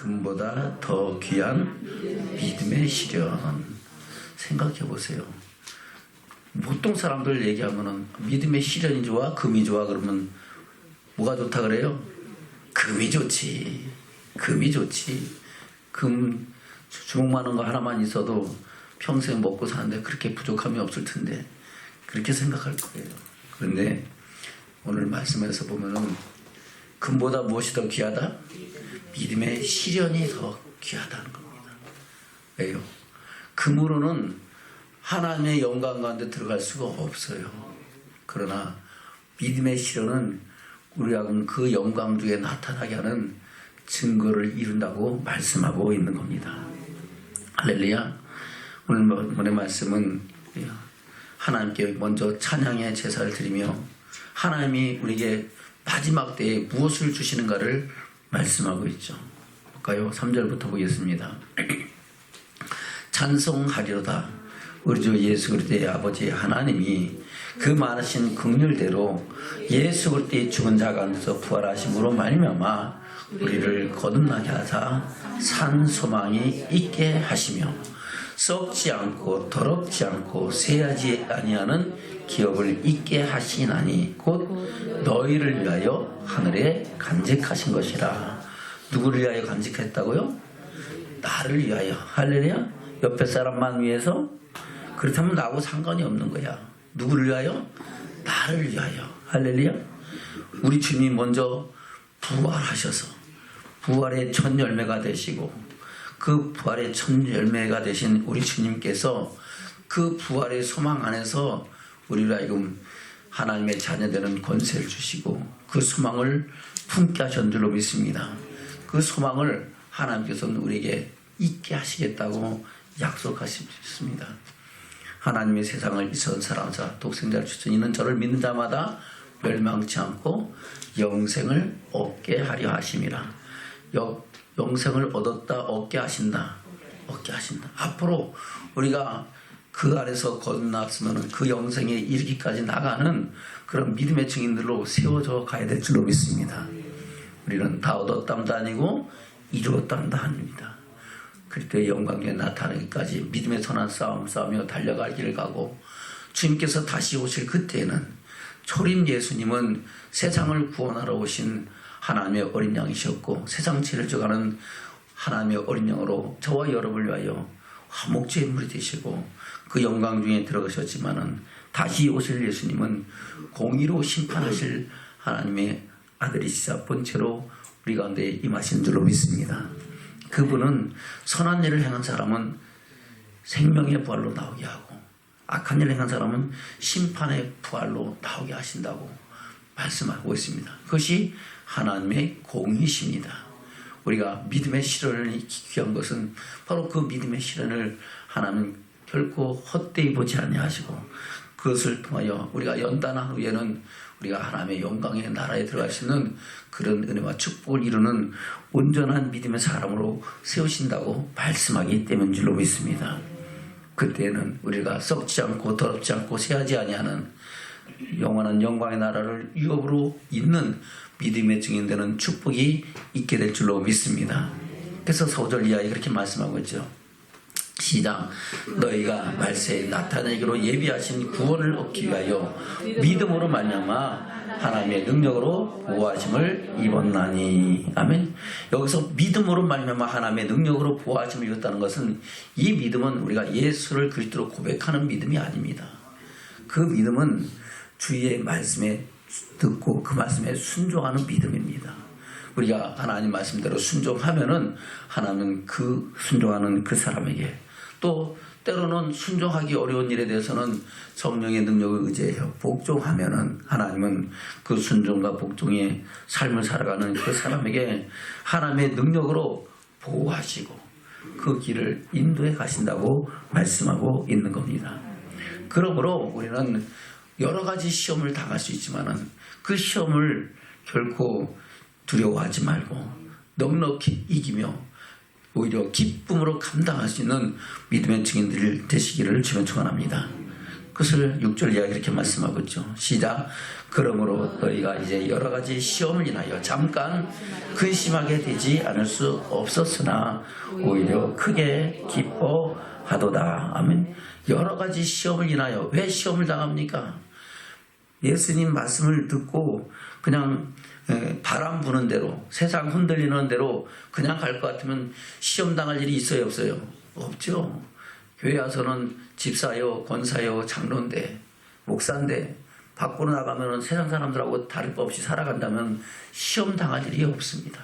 금보다 더 귀한 믿음의 시련. 생각해 보세요. 보통 사람들 얘기하면은 믿음의 시련이 좋아, 금이 좋아 그러면 뭐가 좋다 그래요? 금이 좋지. 금이 좋지. 금 주먹 많은 거 하나만 있어도 평생 먹고 사는데 그렇게 부족함이 없을 텐데 그렇게 생각할 거예요. 그런데 오늘 말씀에서 보면은 금보다 무엇이 더 귀하다? 믿음의 시련이 더 귀하다는 겁니다. 왜요? 금으로는 하나님의 영광 가운데 들어갈 수가 없어요. 그러나 믿음의 시련은 우리하고는 그 영광 중에 나타나게 하는 증거를 이룬다고 말씀하고 있는 겁니다. 할렐루야. 오늘의 말씀은 하나님께 먼저 찬양의 제사를 드리며 하나님이 우리에게 마지막 때에 무엇을 주시는가를 말씀하고 있죠. 볼까요? 3절부터 보겠습니다. 찬송하리로다. 우리 주 예수 그리스도의 아버지 하나님이 그 많으신 긍휼대로 예수 그리스도의 죽은 자 가운데서 부활하심으로 말미암아 우리를 거듭나게 하사 산 소망이 있게 하시며 썩지 않고 더럽지 않고 쇠하지 아니하는 기업을 있게 하시나니 곧 너희를 위하여 하늘에 간직하신 것이라. 누구를 위하여 간직했다고요? 나를 위하여. 할렐루야. 옆에 사람만 위해서? 그렇다면 나하고 상관이 없는 거야. 누구를 위하여? 나를 위하여. 할렐루야. 우리 주님이 먼저 부활하셔서 부활의 첫 열매가 되시고 그 부활의 첫 열매가 되신 우리 주님께서 그 부활의 소망 안에서 우리를 하여금 하나님의 자녀되는 권세를 주시고 그 소망을 품게 하신 줄로 믿습니다. 그 소망을 하나님께서는 우리에게 있게 하시겠다고 약속하셨습니다. 하나님의 세상을 이선 사랑자 독생자를 주신 이는 저를 믿는 자마다 멸망치 않고 영생을 얻게 하려 하심이라. 영생을 얻게 하신다. 앞으로 우리가 그 안에서 거듭났으면 그 영생에 이르기까지 나가는 그런 믿음의 증인들로 세워져 가야 될 줄로 믿습니다. 우리는 다 얻었담도 아니고 이루었담도 아닙니다. 그리스도의 영광에 나타나기까지 믿음의 선한 싸움 싸우며 달려갈 길을 가고 주님께서 다시 오실 그때에는 초림 예수님은 세상을 구원하러 오신 하나님의 어린 양이셨고 세상 죄를 져가는 하나님의 어린 양으로 저와 여러분을 위하여 화목제의 물이 되시고 그 영광 중에 들어가셨지만은 다시 오실 예수님은 공의로 심판하실 하나님의 아들이시자 번째로 우리 가운데 임하신 줄로 믿습니다. 그분은 선한 일을 행한 사람은 생명의 부활로 나오게 하고 악한 일을 행한 사람은 심판의 부활로 나오게 하신다고 말씀하고 있습니다. 그것이 하나님의 공의십니다. 우리가 믿음의 시련을 귀한 것은 바로 그 믿음의 시련을 하나님은 결코 헛되이 보지 아니하시고 그것을 통하여 우리가 연단한 후에는 우리가 하나님의 영광의 나라에 들어갈 수 있는 그런 은혜와 축복을 이루는 온전한 믿음의 사람으로 세우신다고 말씀하기 때문인 줄로 믿습니다. 그때는 우리가 썩지 않고 더럽지 않고 쇠하지 아니하는 영원한 영광의 나라를 유업으로 잇는 믿음의 증인되는 축복이 있게 될 줄로 믿습니다. 그래서 4절 이하에 그렇게 말씀하고 있죠. 시작. 너희가 말세에 나타내기로 예비하신 구원을 얻기 위하여 믿음으로 말미암아 하나님의 능력으로 보호하심을 입었나니. 아멘. 여기서 믿음으로 말미암아 하나님의 능력으로 보호하심을 입었다는 것은 이 믿음은 우리가 예수를 그리스도로 고백하는 믿음이 아닙니다. 그 믿음은 주의 말씀에 듣고 그 말씀에 순종하는 믿음입니다. 우리가 하나님 말씀대로 순종하면은 하나님은 그 순종하는 그 사람에게 또 때로는 순종하기 어려운 일에 대해서는 성령의 능력을 의지해서 복종하면은 하나님은 그 순종과 복종의 삶을 살아가는 그 사람에게 하나님의 능력으로 보호하시고 그 길을 인도해 가신다고 말씀하고 있는 겁니다. 그러므로 우리는 여러 가지 시험을 당할 수 있지만은 그 시험을 결코 두려워하지 말고 넉넉히 이기며 오히려 기쁨으로 감당할 수 있는 믿음의 증인들 되시기를 주님 축원합니다. 그것을 6절 이하 이렇게 말씀하고 있죠. 시작. 그러므로 너희가 이제 여러 가지 시험을 인하여 잠깐 근심하게 되지 않을 수 없었으나 오히려 크게 기뻐하도다. 아멘. 여러 가지 시험을 인하여. 왜 시험을 당합니까? 예수님 말씀을 듣고 그냥 바람 부는 대로, 세상 흔들리는 대로 그냥 갈 것 같으면 시험 당할 일이 있어요, 없어요? 없죠. 교회 와서는 집사요, 권사요, 장로인데, 목사인데 밖으로 나가면 세상 사람들하고 다를 바 없이 살아간다면 시험 당할 일이 없습니다.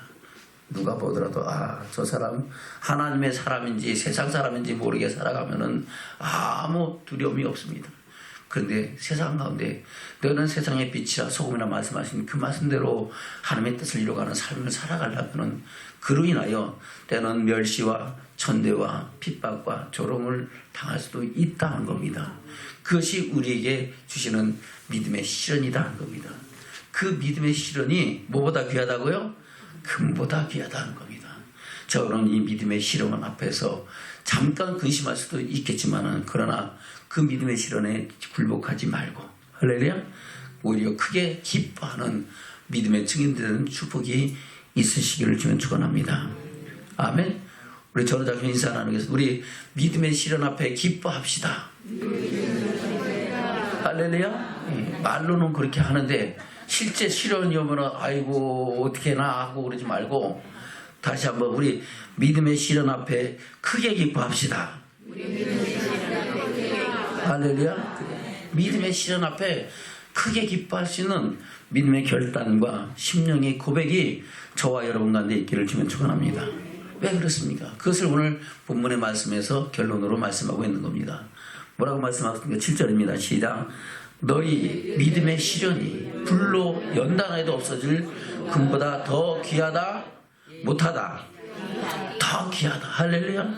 누가 보더라도 저 사람 하나님의 사람인지 세상 사람인지 모르게 살아가면은 아무 두려움이 없습니다. 그런데 세상 가운데 너는 세상의 빛이라 소금이라 말씀하신 그 말씀대로 하나님의 뜻을 이루어가는 삶을 살아가려면 그로 인하여 때는 멸시와 천대와 핍박과 조롱을 당할 수도 있다는 겁니다. 그것이 우리에게 주시는 믿음의 시련이다는 겁니다. 그 믿음의 시련이 뭐보다 귀하다고요? 금보다 귀하다는 겁니다. 저는 이 믿음의 시련 앞에서 잠깐 근심할 수도 있겠지만 그러나 그 믿음의 시련에 굴복하지 말고 할렐루야, 오히려 크게 기뻐하는 믿음의 증인되는 축복이 있으시기를 주면 축원합니다. 아멘. 우리 전도자님 인사 나누겠습니다. 우리 믿음의 시련 앞에 기뻐합시다. 할렐루야. 말로는 그렇게 하는데 실제 시련이 오면 아이고 어떻게 나 하고 그러지 말고 다시 한번 우리 믿음의 시련 앞에 크게 기뻐합시다. 할렐루야. 믿음의 시련 앞에 크게 기뻐할 수 있는 믿음의 결단과 심령의 고백이 저와 여러분 가운데 있기를 주면 축원합니다. 왜 그렇습니까? 그것을 오늘 본문의 말씀에서 결론으로 말씀하고 있는 겁니다. 뭐라고 말씀하셨습니까? 7절입니다. 시작. 너희 믿음의 시련이 불로 연단해도 없어질 금보다 더 귀하다 못하다. 더 귀하다. 할렐루야.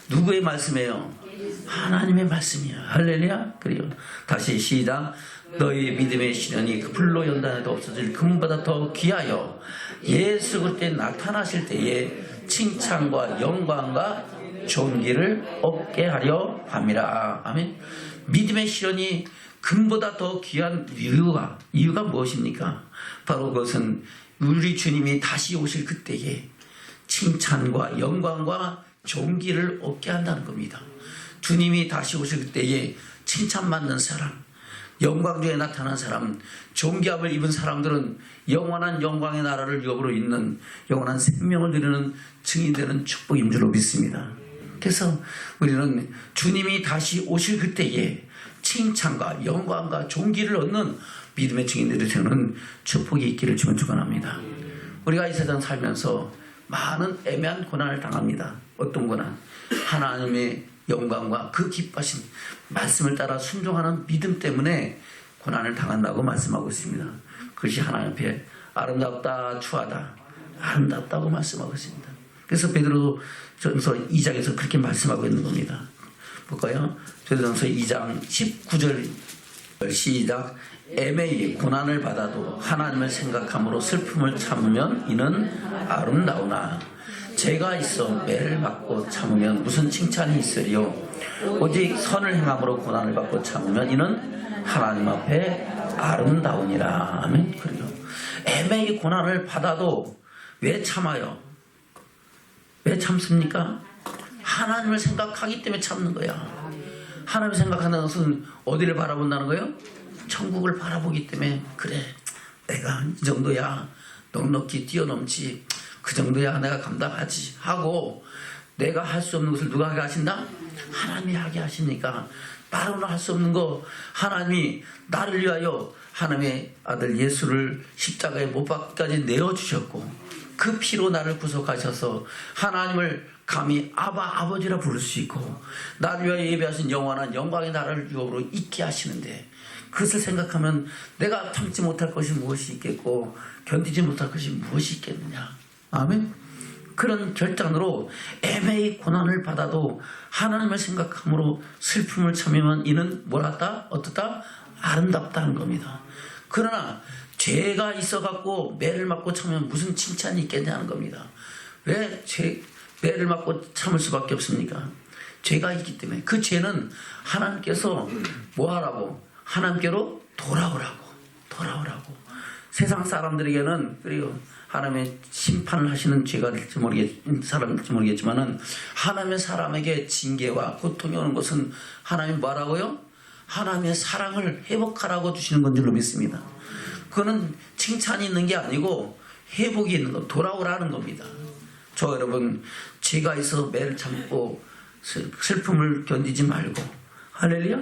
누구의 말씀이에요? 하나님의 말씀이야. 할렐루야. 그래요. 다시 시작. 너희 믿음의 시련이 불로 연단해도 없어질 금보다 더 귀하여 예수 그리스도에 나타나실 때에 칭찬과 영광과 존귀를 얻게 하려 함이라. 아멘. 믿음의 시련이 금보다 더 귀한 이유가 무엇입니까? 바로 그것은 우리 주님이 다시 오실 그때에 칭찬과 영광과 존귀를 얻게 한다는 겁니다. 주님이 다시 오실 그때에 칭찬받는 사람, 영광 중에 나타난 사람, 존귀함을 입은 사람들은 영원한 영광의 나라를 유업으로 잇는 영원한 생명을 누리는 증인되는 축복인 줄로 믿습니다. 그래서 우리는 주님이 다시 오실 그때에 칭찬과 영광과 존귀를 얻는 믿음의 증인들이 되는 축복이 있기를 주면 축원합니다. 우리가 이 세상 살면서 많은 애매한 고난을 당합니다. 어떤 고난? 하나님의 영광과 그 기뻐하신 말씀을 따라 순종하는 믿음 때문에 고난을 당한다고 말씀하고 있습니다. 그것이 하나님 앞에 아름답다 추하다 아름답다고 말씀하고 있습니다. 그래서 베드로전서 2장에서 그렇게 말씀하고 있는 겁니다. 볼까요? 베드로전서 2장 19절 시작. 애매히 고난을 받아도 하나님을 생각함으로 슬픔을 참으면 이는 아름다우나 죄가 있어 매를 받고 참으면 무슨 칭찬이 있으리요. 오직 선을 행함으로 고난을 받고 참으면 이는 하나님 앞에 아름다우니라. 아멘. 그래요. 애매히 고난을 받아도 왜 참아요? 왜 참습니까? 하나님을 생각하기 때문에 참는 거야. 하나님을 생각하는 것은 어디를 바라본다는 거예요? 천국을 바라보기 때문에 그래 내가 이 정도야 넉넉히 뛰어넘지 그 정도야 내가 감당하지 하고 내가 할 수 없는 것을 누가 하게 하신다? 하나님이 하게 하시니까 나로는 할 수 없는 거 하나님이 나를 위하여 하나님의 아들 예수를 십자가에 못 박기까지 내어주셨고 그 피로 나를 구속하셔서 하나님을 감히 아버지라 부를 수 있고 나를 위하여 예배하신 영원한 영광의 나라를 유업으로 있게 하시는데 그것을 생각하면 내가 참지 못할 것이 무엇이 있겠고 견디지 못할 것이 무엇이 있겠느냐. 아멘. 그런 결단으로 애매히 고난을 받아도 하나님을 생각함으로 슬픔을 참으면 이는 뭐랄까? 어떻다? 아름답다는 겁니다. 그러나 죄가 있어갖고 매를 맞고 참으면 무슨 칭찬이 있겠냐는 겁니다. 왜 매를 맞고 참을 수밖에 없습니까? 죄가 있기 때문에 그 죄는 하나님께서 뭐하라고? 하나님께로 돌아오라고. 세상 사람들에게는 그리고 하나님의 심판을 하시는 죄가 될지 모르겠지만은 하나님의 사람에게 징계와 고통이 오는 것은 하나님이 뭐라고요? 하나님의 사랑을 회복하라고 주시는 건 줄로 믿습니다. 그거는 칭찬이 있는 게 아니고 회복이 있는 거, 돌아오라는 겁니다. 저 여러분, 죄가 있어 매를 참고 슬픔을 견디지 말고, 할렐루야,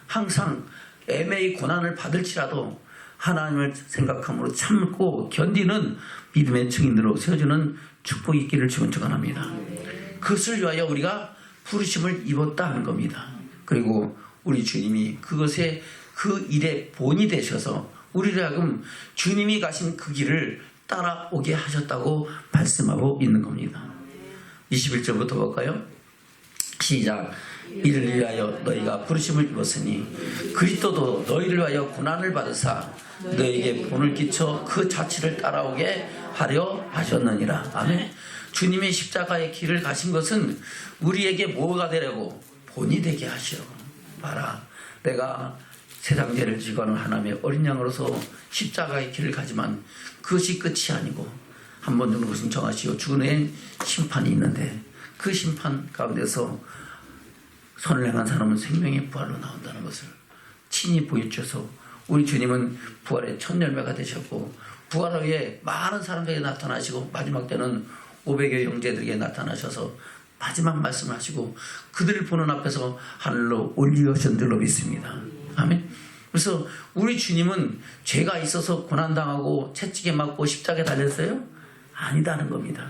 항상 애매히 고난을 받을지라도 하나님을 생각함으로 참고 견디는 믿음의 증인으로 세워주는 축복이 있기를 축원합니다. 그것을 위하여 우리가 부르심을 입었다 하는 겁니다. 그리고 우리 주님이 그것에 그 일의 본이 되셔서 우리를 하여금 주님이 가신 그 길을 따라오게 하셨다고 말씀하고 있는 겁니다. 21절부터 볼까요? 시작. 이를 위하여 너희가 부르심을 입었으니 그리스도도 너희를 위하여 고난을 받으사 너희에게 본을 끼쳐 그 자취를 따라오게 하려 하셨느니라. 아멘. 주님의 십자가의 길을 가신 것은 우리에게 뭐가 되려고? 본이 되게 하시려고. 봐라, 내가 세상 죄를 지고 하는 하나님의 어린 양으로서 십자가의 길을 가지만 그것이 끝이 아니고 한 번 정도 것은 정하시고 죽은 후엔 심판이 있는데 그 심판 가운데서 선을 행한 사람은 생명의 부활로 나온다는 것을 친히 보여주셔서 우리 주님은 부활의 첫 열매가 되셨고 부활 후에 많은 사람들에게 나타나시고 마지막 때는 500여 형제들에게 나타나셔서 마지막 말씀을 하시고 그들을 보는 앞에서 하늘로 올리우신 줄로 믿습니다. 아멘. 그래서 우리 주님은 죄가 있어서 고난당하고 채찍에 맞고 십자가에 달렸어요? 아니다는 겁니다.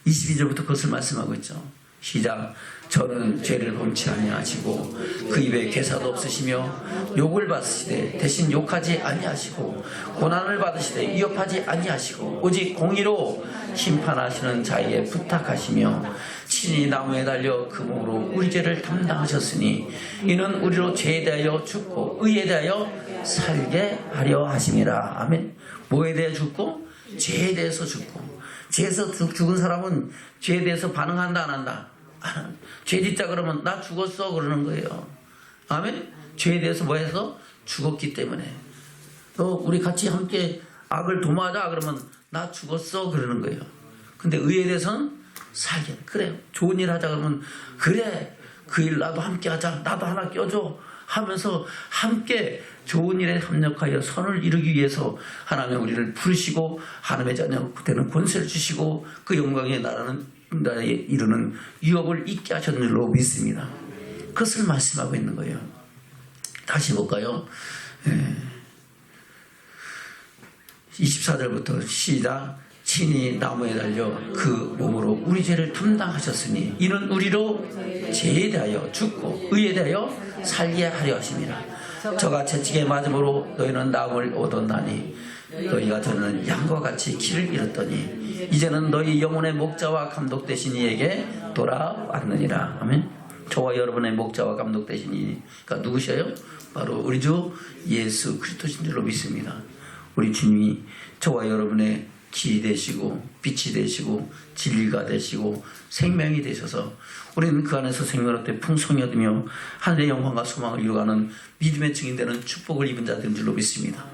22절부터 그것을 말씀하고 있죠. 시작. 저는 죄를 범치 아니하시고 그 입에 괴사도 없으시며 욕을 받으시되 대신 욕하지 아니하시고 고난을 받으시되 위협하지 아니하시고 오직 공의로 심판하시는 자에게 부탁하시며 친히 나무에 달려 그 몸으로 우리 죄를 담당하셨으니 이는 우리로 죄에 대하여 죽고 의에 대하여 살게 하려 하심이라. 아멘. 뭐에 대해 죽고? 죄에 대해서 죽고. 죄에서 죽은 사람은 죄에 대해서 반응한다 안 한다? 죄 짓자 그러면 나 죽었어 그러는 거예요. 아멘. 죄에 대해서 뭐 해서? 죽었기 때문에. 또 우리 같이 함께 악을 도모하자 그러면 나 죽었어 그러는 거예요. 근데 의에 대해서는 살게. 그래, 좋은 일 하자 그러면 그래, 그 일 나도 함께 하자, 나도 하나 껴줘 하면서 함께 좋은 일에 협력하여 선을 이루기 위해서 하나님의 우리를 부르시고 하나님의 자녀 되는 권세를 주시고 그 영광의 나라에 이루는 유업을 있게 하셨는 줄로 믿습니다. 그것을 말씀하고 있는 거예요. 다시 볼까요? 24절부터 시작. 친히 나무에 달려 그 몸으로 우리 죄를 담당하셨으니 이는 우리로 죄에 대하여 죽고 의에 대하여 살게 하려 하심이라. 저가 채찍에 맞음으로 너희는 나음을 얻었나니 너희가 저는 양과 같이 길을 잃었더니 이제는 너희 영혼의 목자와 감독 되신 이에게 돌아왔느니라. 아멘. 저와 여러분의 목자와 감독 되신 이가 누구셔요? 바로 우리 주 예수 그리스도신 줄로 믿습니다. 우리 주님이 저와 여러분의 길이 되시고 빛이 되시고 진리가 되시고 생명이 되셔서 우리는 그 안에서 생명을 얻되 풍성히 얻으며 하늘의 영광과 소망을 이루어가는 믿음의 증인되는 축복을 입은 자들인 줄로 믿습니다.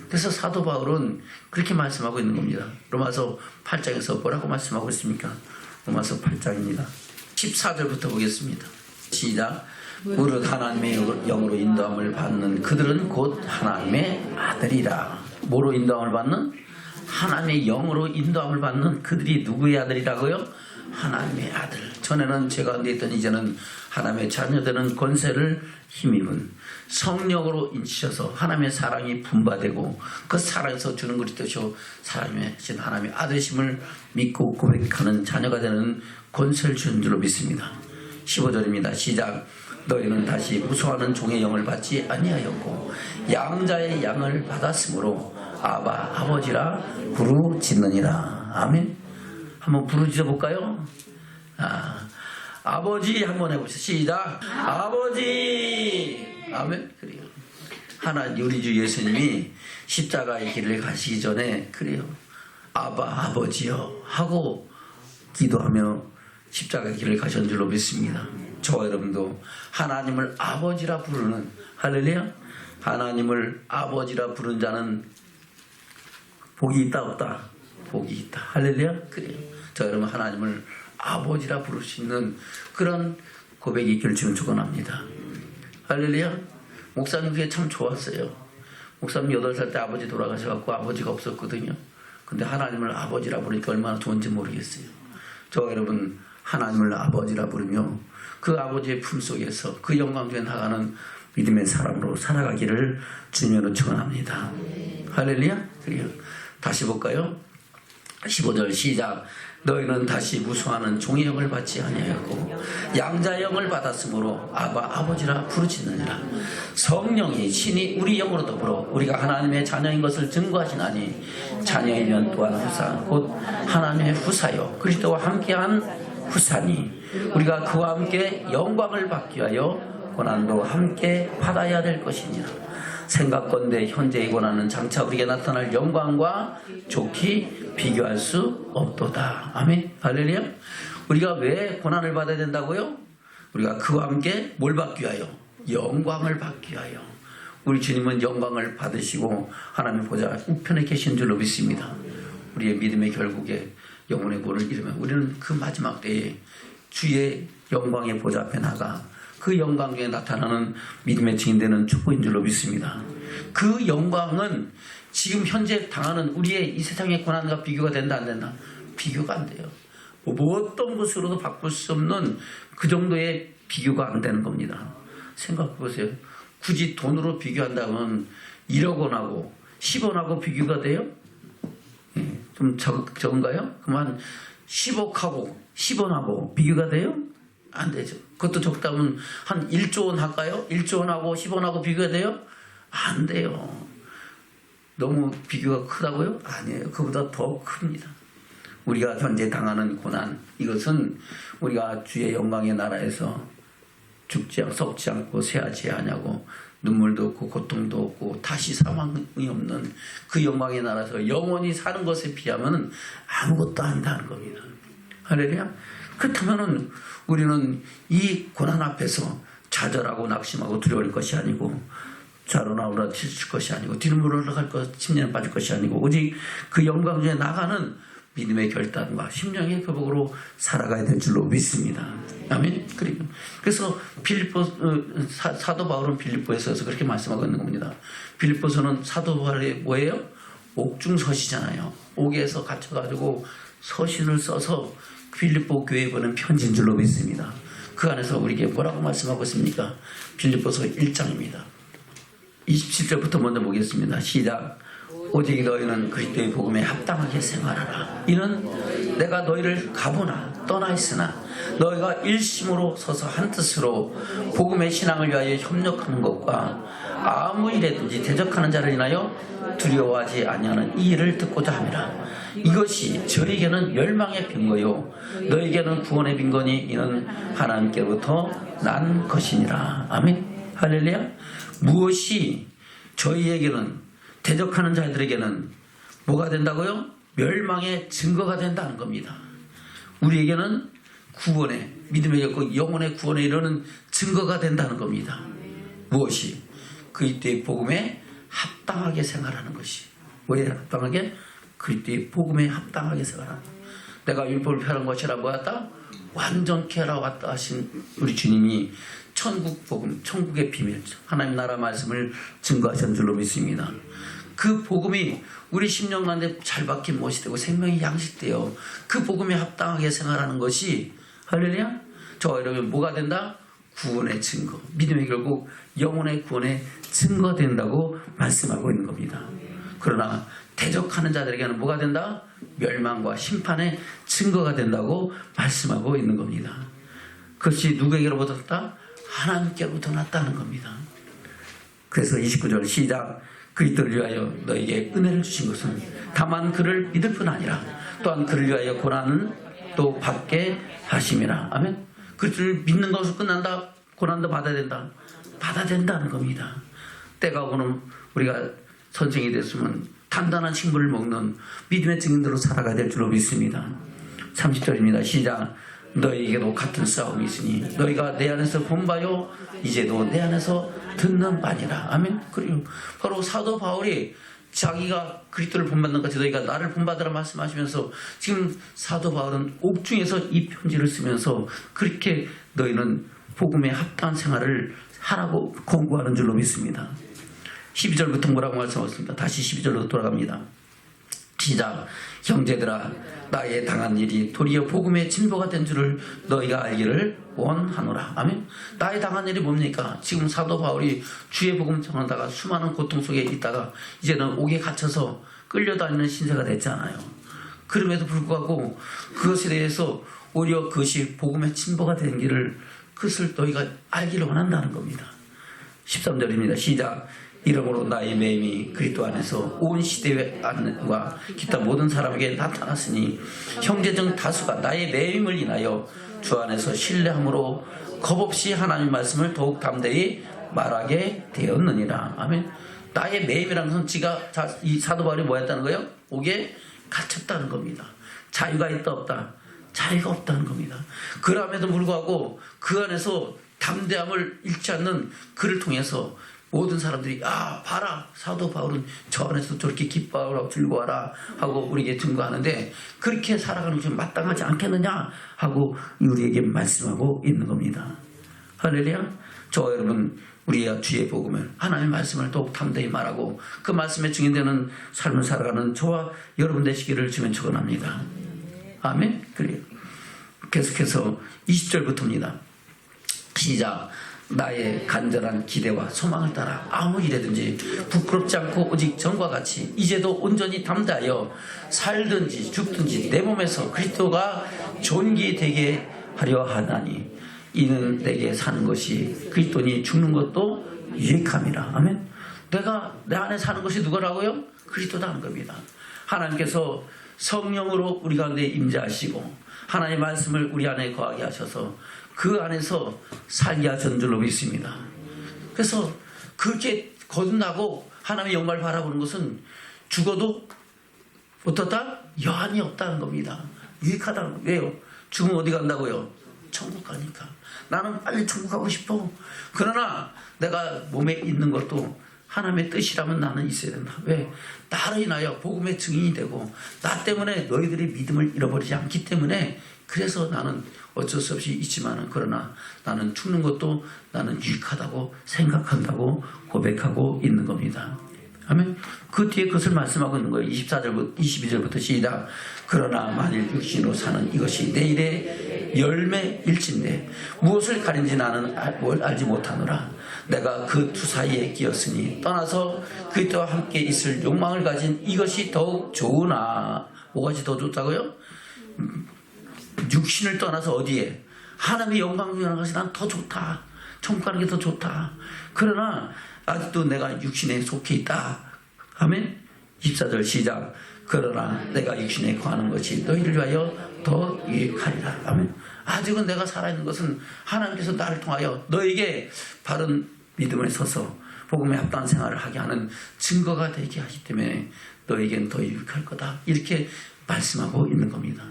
그래서 사도 바울은 그렇게 말씀하고 있는 겁니다. 로마서 8장에서 뭐라고 말씀하고 있습니까? 로마서 8장입니다. 14절부터 보겠습니다. 시작. 무릇 하나님의 영으로 인도함을 받는 그들은 곧 하나님의 아들이라. 뭐로 인도함을 받는? 하나님의 영으로 인도함을 받는 그들이 누구의 아들이라고요? 하나님의 아들. 전에는 죄 가운데 있던 이제는 하나님의 자녀되는 권세를 힘입은 성령으로 인치셔서 하나님의 사랑이 분바되고 그 사랑에서 주는 그리스도시요 사랑의 하나님의 아들심을 믿고 고백하는 자녀가 되는 권세를 주는 줄로 믿습니다. 15절입니다. 시작. 너희는 다시 무수하는 종의 영을 받지 아니하였고 양자의 양을 받았으므로 아바 아버지라 부르짖느니라. 아멘. 한번 부르짖어 볼까요? 아버지 한번 해보시죠. 시작. 아버지. 아멘. 그래요. 우리 주 예수님이 십자가의 길을 가시기 전에 그래요. 아바 아버지여 하고 기도하며 십자가 길을 가신 줄로 믿습니다. 저와 여러분도 하나님을 아버지라 부르는, 할렐루야, 하나님을 아버지라 부르는 자는 복이 있다 없다? 복이 있다. 할렐루야. 그래요. 저 여러분 하나님을 아버지라 부를 수 있는 그런 고백이 있기를 주는 축원합니다. 할렐루야. 목사님 그게 참 좋았어요. 목사님 8살 때 아버지 돌아가셔갖고 아버지가 없었거든요. 근데 하나님을 아버지라 부르니까 얼마나 좋은지 모르겠어요. 저 여러분 하나님을 아버지라 부르며 그 아버지의 품속에서 그 영광 중에 나가는 믿음의 사람으로 살아가기를 주님으로 축원합니다. 할렐루야. 그래요. 다시 볼까요? 15절 시작. 너희는 다시 무수하는 종의 영을 받지 아니하였고 양자의 영을 받았으므로 아바 아버지라 부르짖느니라. 성령이 친히 우리 영으로 더불어 우리가 하나님의 자녀인 것을 증거하시나니 자녀이면 또한 후사 곧 하나님의 후사요 그리스도와 함께한 후사니 우리가 그와 함께 영광을 받기 위하여 고난도 함께 받아야 될 것이니라. 생각건대 현재의 고난은 장차 우리에게 나타날 영광과 좋게 비교할 수 없도다. 아멘. 할렐루야. 우리가 왜 고난을 받아야 된다고요? 우리가 그와 함께 뭘 받기 위하여? 영광을 받기 위하여. 우리 주님은 영광을 받으시고 하나님 보좌 우편에 계신 줄로 믿습니다. 우리의 믿음의 결국에 영혼의 구원을 이루면 우리는 그 마지막 때에 주의 영광의 보좌 앞에 나가 그 영광 중에 나타나는 믿음의 증인되는 축복인 줄로 믿습니다. 그 영광은 지금 현재 당하는 우리의 이 세상의 고난과 비교가 된다 안 된다? 비교가 안 돼요. 뭐 어떤 것으로도 바꿀 수 없는 그 정도의 비교가 안 되는 겁니다. 생각해 보세요. 굳이 돈으로 비교한다면 1억 원하고 10원하고 비교가 돼요? 좀 적은가요? 그만 10억하고 10원하고 비교가 돼요? 안 되죠. 그것도 적다면 한 1조 원 할까요? 1조 원하고 10원하고 비교가 돼요? 안 돼요. 너무 비교가 크다고요? 아니에요. 그보다 더 큽니다. 우리가 현재 당하는 고난, 이것은 우리가 주의 영광의 나라에서 죽지 않고 썩지 않고 쇠하지 않냐고 눈물도 없고 고통도 없고 다시 사망이 없는 그 영광의 나라에서 영원히 사는 것에 비하면 아무것도 아니다는 겁니다. 할렐루야. 그렇다면 우리는 이 고난 앞에서 좌절하고 낙심하고 두려울 것이 아니고 좌로 나오라 치칠 것이 아니고 뒤로 물러갈 것, 침례에 빠질 것이 아니고 오직 그 영광 중에 나가는 믿음의 결단과 심령의 회복으로 살아가야 될 줄로 믿습니다. 아멘. 그래서 사도 바울은 빌립보에서 그렇게 말씀하고 있는 겁니다. 빌립보서는 사도 바울의 뭐예요? 옥중서시잖아요. 옥에서 갇혀가지고 서신을 써서 빌립보 교회에 보낸 편지인 줄로 믿습니다. 그 안에서 우리에게 뭐라고 말씀하고 있습니까? 빌립보서 1장입니다. 27절부터 먼저 보겠습니다. 시작. 오직 너희는 그리스도의 복음에 합당하게 생활하라. 이는 내가 너희를 가보나 떠나 있으나 너희가 일심으로 서서 한뜻으로 복음의 신앙을 위하여 협력하는 것과 아무 일에든지 대적하는 자를 인하여 두려워하지 아니하는 이 일을 듣고자 함이라. 이것이 저에게는 멸망의 빈거요 너에게는 구원의 빈거니 이는 하나님께로부터 난 것이니라. 아멘. 할렐루야. 무엇이 저희에게는 대적하는 자들에게는 뭐가 된다고요? 멸망의 증거가 된다는 겁니다. 우리에게는 구원의 믿음의 영혼의 구원에 이르는 증거가 된다는 겁니다. 무엇이? 그리스도의 복음에 합당하게 생활하는 것이. 왜 합당하게? 그리스도의 복음에 합당하게 생활하는 것. 내가 율법을 폐하는 것이라 뭐였다? 완전케 하라 왔다 하신 우리 주님이 천국 복음, 천국의 비밀, 하나님 나라 말씀을 증거하신 줄로 믿습니다. 그 복음이 우리 심령 가운데 잘 박힌 못이 되고 생명이 양식되어 그 복음에 합당하게 생활하는 것이 할렐루야. 저와 여러분 뭐가 된다? 구원의 증거. 믿음이 결국 영혼의 구원의 증거된다고 말씀하고 있는 겁니다. 그러나 대적하는 자들에게는 뭐가 된다? 멸망과 심판의 증거가 된다고 말씀하고 있는 겁니다. 그것이 누구에게로부터 났다? 하나님께로부터 났다는 겁니다. 그래서 29절 시작. 그리스도를 위하여 너에게 은혜를 주신 것은 다만 그를 믿을 뿐 아니라 또한 그를 위하여 고난은 또 받게 하심이라. 아멘. 그리스도를 믿는 것으로 끝난다. 고난도 받아야 된다. 받아야 된다는 겁니다. 때가 오고는 우리가 선생이 됐으면 단단한 식물을 먹는 믿음의 증인들로 살아가야 될 줄로 믿습니다. 30절입니다. 시작. 너희에게도 같은 싸움이 있으니 너희가 내 안에서 본바요 이제도 내 안에서 듣는 바니라. 아멘. 그리고 바로 사도 바울이 자기가 그리스도를 본받는 것 같이 너희가 나를 본받으라 말씀하시면서 지금 사도 바울은 옥중에서 이 편지를 쓰면서 그렇게 너희는 복음에 합당한 생활을 하라고 권고하는 줄로 믿습니다. 12절부터 뭐라고 말씀하셨습니까? 다시 12절로 돌아갑니다. 시작. 형제들아 나의 당한 일이 도리어 복음의 진보가 된 줄을 너희가 알기를 원하노라. 아멘. 나의 당한 일이 뭡니까? 지금 사도 바울이 주의 복음 전하다가 수많은 고통 속에 있다가 이제는 옥에 갇혀서 끌려다니는 신세가 됐잖아요. 그럼에도 불구하고 그것에 대해서 오히려 그것이 복음의 진보가 된 길을 그것을 너희가 알기를 원한다는 겁니다. 13절입니다. 시작. 이러므로 나의 매임이 그리스도 안에서 온 시대와 기타 모든 사람에게 나타났으니 형제 중 다수가 나의 매임을 인하여 주 안에서 신뢰함으로 겁없이 하나님 말씀을 더욱 담대히 말하게 되었느니라. 아멘. 나의 매임이라는 것은 이 사도 바울이 뭐였다는 거예요? 옥에 갇혔다는 겁니다. 자유가 있다 없다? 자유가 없다는 겁니다. 그럼에도 불구하고 그 안에서 담대함을 잃지 않는 그를 통해서 모든 사람들이 봐라 사도 바울은 저 안에서 저렇게 기뻐하라 즐거워하라 하고 우리에게 증거하는데 그렇게 살아가는 것이 마땅하지 않겠느냐 하고 우리에게 말씀하고 있는 겁니다. 할렐루야. 저와 여러분 우리의 주의 복음을 하나님의 말씀을 더욱 담대히 말하고 그 말씀에 증인되는 삶을 살아가는 저와 여러분 되시기를 주면 축원합니다. 아멘. 그래요. 계속해서 20절부터입니다. 시작. 나의 간절한 기대와 소망을 따라 아무 일에든지 부끄럽지 않고 오직 전과 같이 이제도 온전히 담대하여 살든지 죽든지 내 몸에서 그리스도가 존귀되게 하려 하나니 이는 내게 사는 것이 그리스도니 죽는 것도 유익함이라. 아멘. 내가 내 안에 사는 것이 누구라고요? 그리스도라는 겁니다. 하나님께서 성령으로 우리 가운데 임재하시고 하나님의 말씀을 우리 안에 거하게 하셔서 그 안에서 살게 하신 줄로 믿습니다. 그래서 그렇게 거듭나고 하나님의 영광을 바라보는 것은 죽어도 어떻다? 여한이 없다는 겁니다. 유익하다는 거예요. 왜요? 죽으면 어디 간다고요? 천국 가니까. 나는 빨리 천국 가고 싶어. 그러나 내가 몸에 있는 것도 하나님의 뜻이라면 나는 있어야 된다. 왜? 나로 인하여 복음의 증인이 되고 나 때문에 너희들이 믿음을 잃어버리지 않기 때문에 그래서 나는 어쩔 수 없이 있지만은 그러나 나는 죽는 것도 나는 유익하다고 생각한다고 고백하고 있는 겁니다. 아멘. 그 뒤에 그것을 말씀하고 있는 거예요. 22절부터 시작. 그러나 만일 육신으로 사는 이것이 내일의 열매일진데 무엇을 가린지 나는 뭘 알지 못하노라. 내가 그 두 사이에 끼었으니 떠나서 그리스도와 함께 있을 욕망을 가진 이것이 더욱 좋으나. 뭐가 더 좋다고요? 육신을 떠나서 어디에? 하나님의 영광을 위한 것이 난 더 좋다. 천국 가는 게 더 좋다. 그러나 아직도 내가 육신에 속해 있다. 아멘. 24절 시작. 그러나 내가 육신에 거하는 것이 너희를 위하여 더 유익하리라. 아멘. 아직은 내가 살아있는 것은 하나님께서 나를 통하여 너에게 바른 믿음을 서서 복음에 합당한 생활을 하게 하는 증거가 되게 하기 때문에 너에겐 더 유익할 거다. 이렇게 말씀하고 있는 겁니다.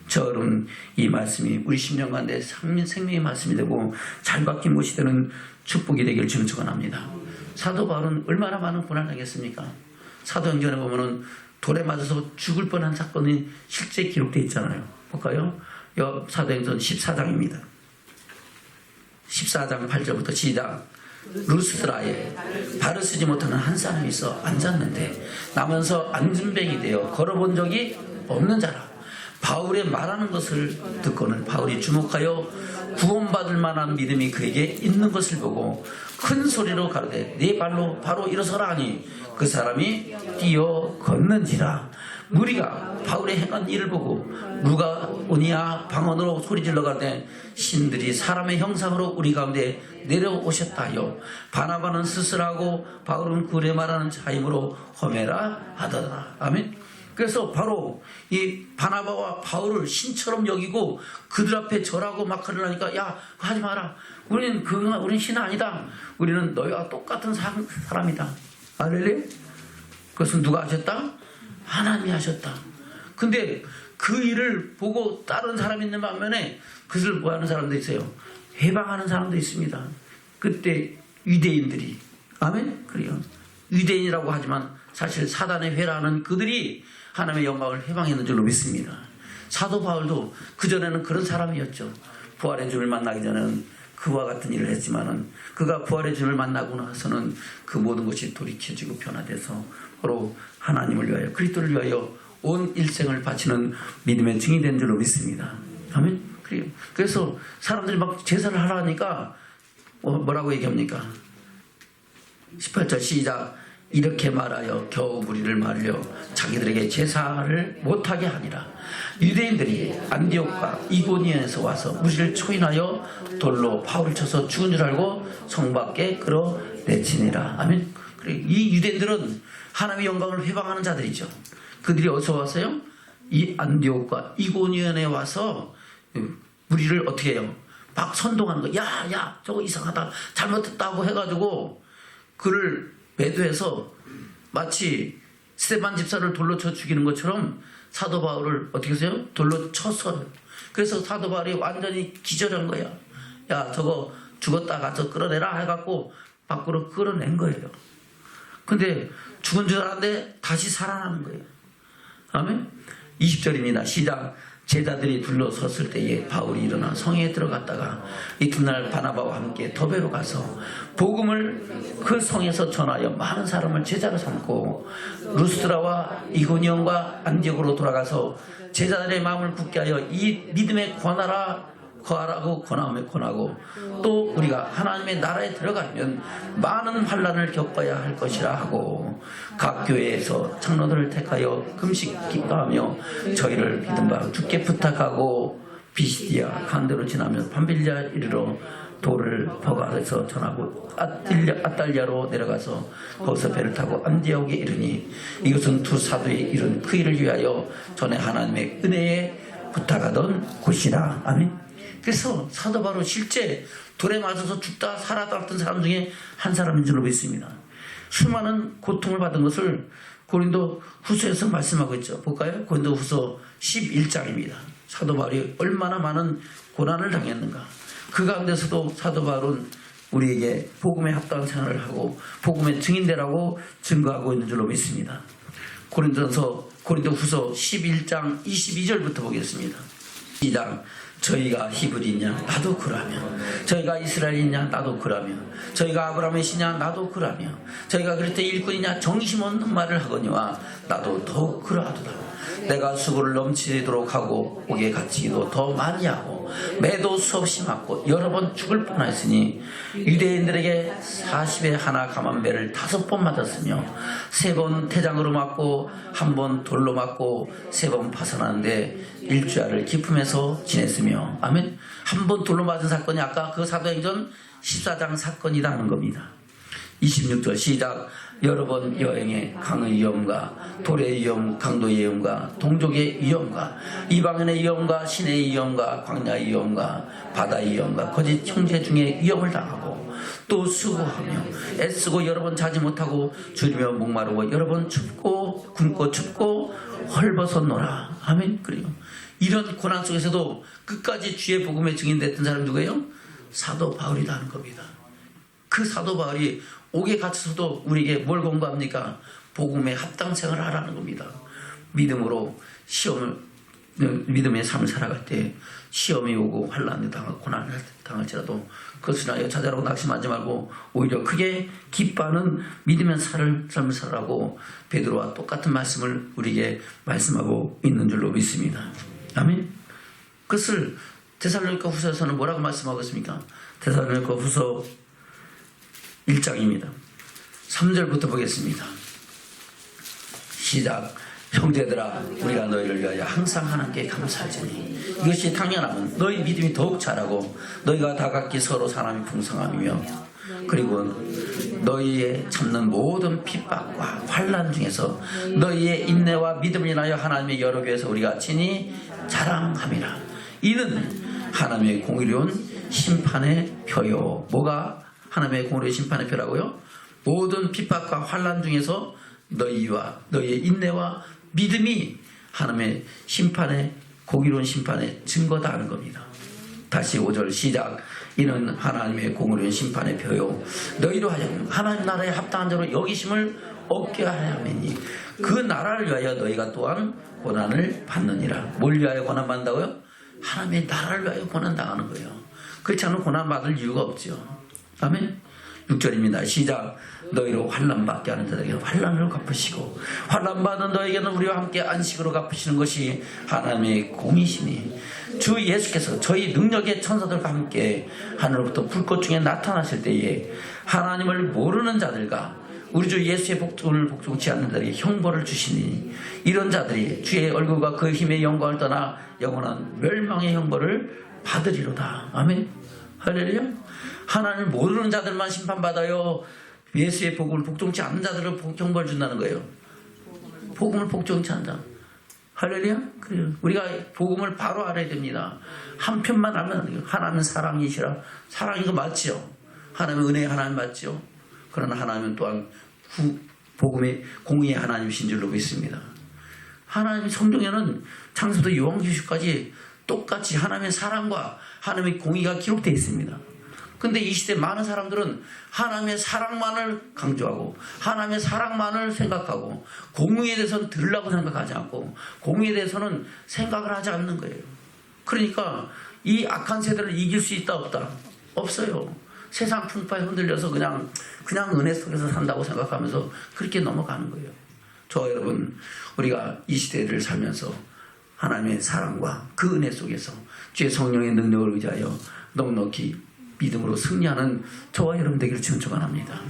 저는 이 말씀이 우리 10년 가운데 생명의 말씀이 되고 잘 바뀐 것이 되는 축복이 되기를 주는 축원합니다. 사도 바울은 얼마나 많은 고난을 하겠습니까? 사도행전에 보면은 돌에 맞아서 죽을 뻔한 사건이 실제 기록되어 있잖아요. 볼까요? 사도행전 14장입니다. 14장 8절부터 시작. 루스드라에 발을 쓰지 못하는 한 사람이 있어 앉았는데 나면서 앉은뱅이 되어 걸어본 적이 없는 자라. 바울의 말하는 것을 듣고는 바울이 주목하여 구원받을 만한 믿음이 그에게 있는 것을 보고 큰 소리로 가로되 네 발로 바로 일어서라 하니 그 사람이 뛰어 걷는지라. 무리가 바울의 행한 일을 보고 누가 오니야 방언으로 소리질러 가되 신들이 사람의 형상으로 우리 가운데 내려오셨다 하여 바나바는 스스로하고 바울은 그래 말하는 자임으로 험해라 하더라. 아멘. 그래서 바로 이 바나바와 바울을 신처럼 여기고 그들 앞에 절하고 막 그러니까 야 하지 마라. 우리는 신 아니다. 우리는 너희와 똑같은 사람이다. 알렐루야. 그것은 누가 하셨다? 하나님이 하셨다. 근데 그 일을 보고 다른 사람이 있는 반면에 그것을 뭐하는 사람도 있어요. 해방하는 사람도 있습니다. 그때 유대인들이, 아멘? 그래요. 유대인이라고 하지만 사실 사단의 회라는 그들이 하나님의 영광을 해방했는 줄로 믿습니다. 사도 바울도 그전에는 그런 사람이었죠. 부활의 주를 만나기 전에는 그와 같은 일을 했지만은 그가 부활의 주를 만나고 나서는 그 모든 것이 돌이켜지고 변화돼서 바로 하나님을 위하여, 그리스도를 위하여 온 일생을 바치는 믿음의 증이 된 줄로 믿습니다. 아멘? 그래요. 그래서 사람들이 막 제사를 하라니까 뭐라고 얘기합니까? 18절 시작. 이렇게 말하여 겨우 무리를 말려 자기들에게 제사를 못하게 하니라. 유대인들이 안디옥과 이고니온에서 와서 무리를 초인하여 돌로 바울을 쳐서 죽은 줄 알고 성 밖에 끌어내치니라. 아멘. 이 유대인들은 하나님의 영광을 회방하는 자들이죠. 그들이 어디서 왔어요? 이 안디옥과 이고니온에 와서 무리를 어떻게 해요? 막 선동하는 거. 야 저거 이상하다, 잘못했다고 해가지고 그를 매도해서 마치 스데반 집사를 돌로 쳐 죽이는 것처럼 사도 바울을 어떻게 해서요? 돌로 쳤어요. 그래서 사도 바울이 완전히 기절한 거야. 야 저거 죽었다 가서 끌어내라 해갖고 밖으로 끌어낸 거예요. 근데 죽은 줄 알았는데 다시 살아나는 거예요. 아멘. 20절입니다. 시작. 제자들이 둘러섰을 때에 바울이 일어나 성에 들어갔다가 이튿날 바나바와 함께 더베로 가서 복음을 그 성에서 전하여 많은 사람을 제자로 삼고 루스드라와 이고니온과 안디옥으로 돌아가서 제자들의 마음을 굳게 하여 이 믿음에 거하라고 권하고 또 우리가 하나님의 나라에 들어가면 많은 환난을 겪어야 할 것이라 하고 각 교회에서 장로들을 택하여 금식 기도하며 저희를 믿음 바 주께 부탁하고 비시디아 간데로 지나며 밤빌리아 이르러 돌을 버가에서 전하고 아달리아로 내려가서 거기서 배를 타고 안디옥에 이르니 이것은 두 사도의 이룬 그 일을 위하여 전에 하나님의 은혜에 부탁하던 곳이라. 아멘. 그래서 사도 바울은 실제 돌에 맞아서 죽다 살아났던 사람 중에 한 사람인 줄로 믿습니다. 수많은 고통을 받은 것을 고린도 후서에서 말씀하고 있죠. 볼까요? 고린도 후서 11장입니다. 사도 바울이 얼마나 많은 고난을 당했는가. 그 가운데서도 사도 바울은 우리에게 복음에 합당한 생활을 하고 복음의 증인되라고 증거하고 있는 줄로 믿습니다. 고린도 후서 11장 22절부터 보겠습니다. 시작. 저희가 히브리냐 나도 그라며, 저희가 이스라엘이냐 나도 그라며, 저희가 아브라함의 시냐 나도 그라며, 저희가 그리스도의 일꾼이냐 정심 없는 말을 하거니와 나도 더욱 그러하도다. 내가 수고를 넘치도록 하고 옥에 갇히기도 더 많이 하고 매도 수없이 맞고 여러 번 죽을 뻔하였으니 유대인들에게 40에 하나 감한배를 5번 맞았으며 3번 태장으로 맞고 1번 돌로 맞고 3번 파산하는데 일주야를 기품에서 지냈으며. 아멘. 1번 돌로 맞은 사건이 아까 그 사도행전 14장 사건이다 하는 겁니다. 26절 시작. 여러 번 여행에 강의 위험과 돌의 위험, 강도의 위험과 동족의 위험과 이방인의 위험과 신의 위험과 광야의 위험과 바다의 위험과 거짓 형제 중에 위험을 당하고 또 수고하며 애쓰고 여러 번 자지 못하고 줄이며 목마르고 여러 번 춥고 굶고 춥고 헐벗었노라. 아멘. 그래요. 이런 고난 속에서도 끝까지 주의 복음의 증인됐던 사람 누구예요? 사도 바울이다 하는 겁니다. 그 사도 바울이 옥에 갇혀서도 우리에게 뭘 공부합니까? 복음의 합당 생활을 하라는 겁니다. 믿음으로 믿음의 삶을 살아갈 때 시험이 오고 환난을 당하고 고난을 당할지라도 그것을 하여 자잘하고 낙심하지 말고 오히려 크게 기뻐하는 믿음의 삶을 살아라고 베드로와 똑같은 말씀을 우리에게 말씀하고 있는 줄로 믿습니다. 아멘. 그것을 데살로니가 후서에서는 뭐라고 말씀하고 있습니까? 데살로니가 후서 1장입니다. 3절부터 보겠습니다. 시작. 형제들아 우리가 너희를 위하여 항상 하나님께 감사하지니 이것이 당연하면 너희 믿음이 더욱 자라고 너희가 다 각기 서로 사람이 풍성함이며 그리고 너희의 참는 모든 핍박과 환난 중에서 너희의 인내와 믿음을 인하여 하나님의 여러 교회에서 우리가 친히 자랑함이라. 이는 하나님의 공의로운 심판의 표요. 뭐가 하나님의 공의로운 심판의 표라고요? 모든 핍박과 환난 중에서 너희와 너희의 인내와 믿음이 하나님의 심판에, 공의로운 심판의 증거다 하는 겁니다. 다시 5절 시작. 이는 하나님의 공의로운 심판의 표요 너희로 하여금 하나님 나라에 합당한 자로 여기심을 얻게 하려 함이니 그 나라를 위하여 너희가 또한 고난을 받느니라. 뭘 위하여 고난 받는다고요? 하나님의 나라를 위하여 고난 당하는 거예요. 그렇지 않으면 고난 받을 이유가 없죠. 아멘. 6절입니다. 시작. 너희로 환난 받게 하는 자들에게 환난을 갚으시고 환난 받은 너에게는 우리와 함께 안식으로 갚으시는 것이 하나님의 공이시니 주 예수께서 저희 능력의 천사들과 함께 하늘로부터 불꽃 중에 나타나실 때에 하나님을 모르는 자들과 우리 주 예수의 복종을 복종치 않는 자들에게 형벌을 주시니 이런 자들이 주의 얼굴과 그 힘의 영광을 떠나 영원한 멸망의 형벌을 받으리로다. 아멘. 할렐루야. 하나님을 모르는 자들만 심판받아요. 예수의 복음을 복종치 않는 자들을 형벌 준다는 거예요. 복음을 복종치 않는 자. 할렐루야. 우리가 복음을 바로 알아야 됩니다. 한편만 알면 하나님은 사랑이시라. 사랑인 거 맞죠. 하나님은 은혜의 하나님 맞죠. 그러나 하나님은 또한 복음의 공의의 하나님이신 줄로 믿습니다. 하나님의 성경에는 창세부터 요한계시까지 똑같이 하나님의 사랑과 하나님의 공의가 기록되어 있습니다. 근데 이 시대 많은 사람들은 하나님의 사랑만을 강조하고 하나님의 사랑만을 생각하고 공의에 대해서는 들으려고 생각하지 않고 공의에 대해서는 생각을 하지 않는 거예요. 그러니까 이 악한 세대를 이길 수 있다 없다? 없어요. 세상 풍파에 흔들려서 그냥 은혜 속에서 산다고 생각하면서 그렇게 넘어가는 거예요. 저 여러분, 우리가 이 시대를 살면서 하나님의 사랑과 그 은혜 속에서 주의 성령의 능력을 의지하여 넉넉히 믿음으로 승리하는 저와 여러분 되기를 주님 축원합니다.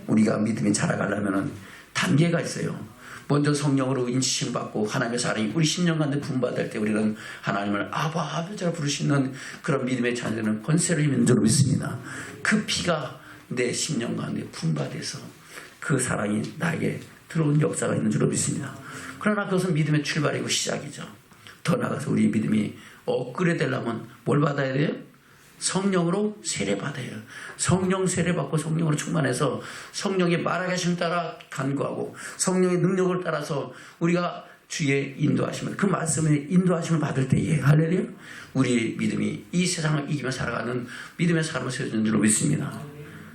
우리가 믿음이 자라가려면 단계가 있어요. 먼저 성령으로 인치심 받고 하나님의 사랑이 우리 심령가운데 부음받을 때 우리는 하나님을 아바 아버지라 부를 수 있는 그런 믿음의 자녀들은 권세를 입는 줄로 믿습니다. 그 피가 내 심령 가운데 부음받아서 그 사랑이 나에게 들어온 역사가 있는 줄로 믿습니다. 그러나 그것은 믿음의 출발이고 시작이죠. 더 나아가서 우리 믿음이 업그레이드되려면 뭘 받아야 돼요? 성령으로 세례받아요. 성령 세례받고 성령으로 충만해서 성령의 말하게 하심을 따라 간구하고 성령의 능력을 따라서 우리가 주의 인도하심을, 그 말씀의 인도하심을 받을 때에 할렐루야, 우리 믿음이 이 세상을 이기며 살아가는 믿음의 사람을 세워주는 줄로 믿습니다.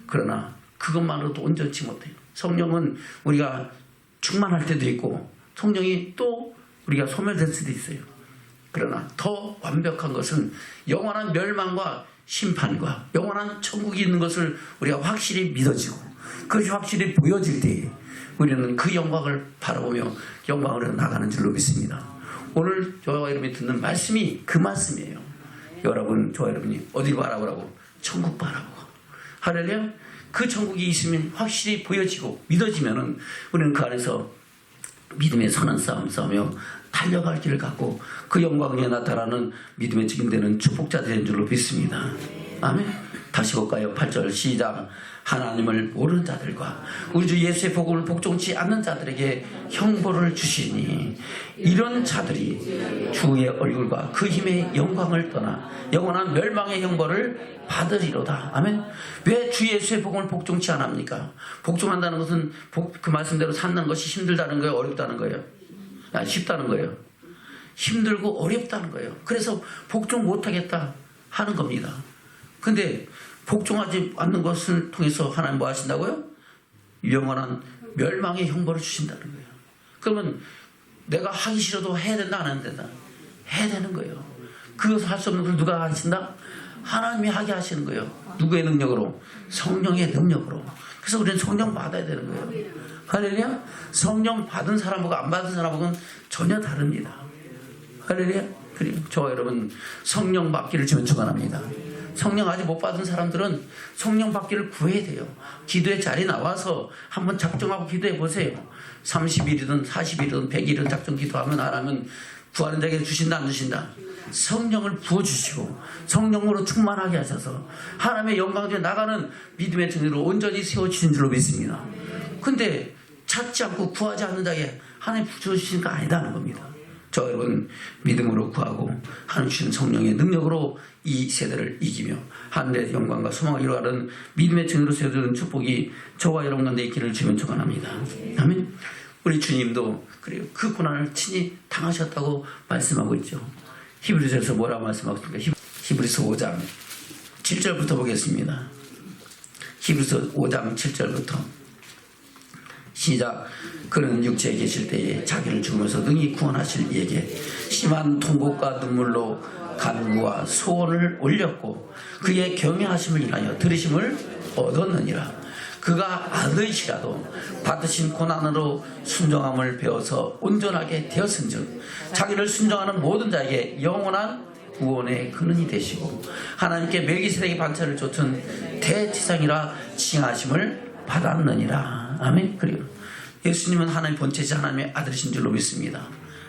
그러나 그것만으로도 온전치 못해요. 성령은 우리가 충만할 때도 있고 성령이 또 우리가 소멸될 수도 있어요. 그러나 더 완벽한 것은 영원한 멸망과 심판과 영원한 천국이 있는 것을 우리가 확실히 믿어지고 그것이 확실히 보여질 때에 우리는 그 영광을 바라보며 영광으로 나가는 줄로 믿습니다. 오늘 저와 여러분이 듣는 말씀이 그 말씀이에요. 여러분, 저와 여러분이 어디를 바라보라고? 천국 바라보고. 할렐루야. 그 천국이 있으면 확실히 보여지고 믿어지면은 우리는 그 안에서 믿음의 선한 싸움 싸우며 달려갈 길을 갖고 그 영광 위에 나타나는 믿음의 증인되는 축복자들인 줄로 믿습니다. 아멘. 다시 볼까요? 8절 시작. 하나님을 모르는 자들과 우리 주 예수의 복음을 복종치 않는 자들에게 형벌을 주시니 이런 자들이 주의 얼굴과 그 힘의 영광을 떠나 영원한 멸망의 형벌을 받으리로다. 아멘. 왜 주 예수의 복음을 복종치 않습니까? 복종한다는 것은 그 말씀대로 사는 것이 힘들다는 거예요? 어렵다는 거예요? 쉽다는 거예요? 힘들고 어렵다는 거예요. 그래서 복종 못하겠다 하는 겁니다. 근데 복종하지 않는 것을 통해서 하나님 뭐 하신다고요? 영원한 멸망의 형벌을 주신다는 거예요. 그러면 내가 하기 싫어도 해야 된다, 안 해야 된다? 해야 되는 거예요. 그것을 할 수 없는 걸 누가 하신다? 하나님이 하게 하시는 거예요. 누구의 능력으로? 성령의 능력으로. 그래서 우리는 성령 받아야 되는 거예요. 할렐루야. 성령 받은 사람하고 안 받은 사람하고는 전혀 다릅니다. 할렐루야. 그리고 저와 여러분 성령 받기를 주면 축원합니다. 성령 아직 못 받은 사람들은 성령 받기를 구해야 돼요. 기도의 자리에 나와서 한번 작정하고 기도해 보세요. 30일이든 40일이든 100일이든 작정 기도하면 안 하면 구하는 자에게 주신다 안 주신다? 성령을 부어주시고 성령으로 충만하게 하셔서 하나님의 영광에 나가는 믿음의 증인으로 온전히 세워주신 줄로 믿습니다. 근데 찾지 않고 구하지 않는 자에게 하나님 부어주시는 거 아니다는 겁니다. 저 여러분 믿음으로 구하고 하나님 주신 성령의 능력으로 이 세대를 이기며 하늘의 영광과 소망을 이루어가는 믿음의 증인으로 세워주는 축복이 저와 여러분 가운데 있기를 주면 축원합니다. 아멘. 우리 주님도 그래요. 그 고난을 친히 당하셨다고 말씀하고 있죠. 히브리서에서 뭐라고 말씀하고 있습니까? 히브리서 5장 7절부터 보겠습니다. 히브리서 5장 7절부터 시작. 그는 육체에 계실 때에 자기를 죽으면서 능히 구원하실 이에게 심한 통곡과 눈물로 간구와 소원을 올렸고 그의 경외하심을 인하여 들으심을 얻었느니라. 그가 아들이시라도 받으신 고난으로 순종함을 배워서 온전하게 되었은즉 자기를 순종하는 모든 자에게 영원한 구원의 근원이 되시고 하나님께 멜기세덱의 반차를 좇은 대지상이라 칭하심을 받았느니라. 아멘. 그리고 예수님은 하나님 본체이신 하나님의 아들이신 줄로 믿습니다.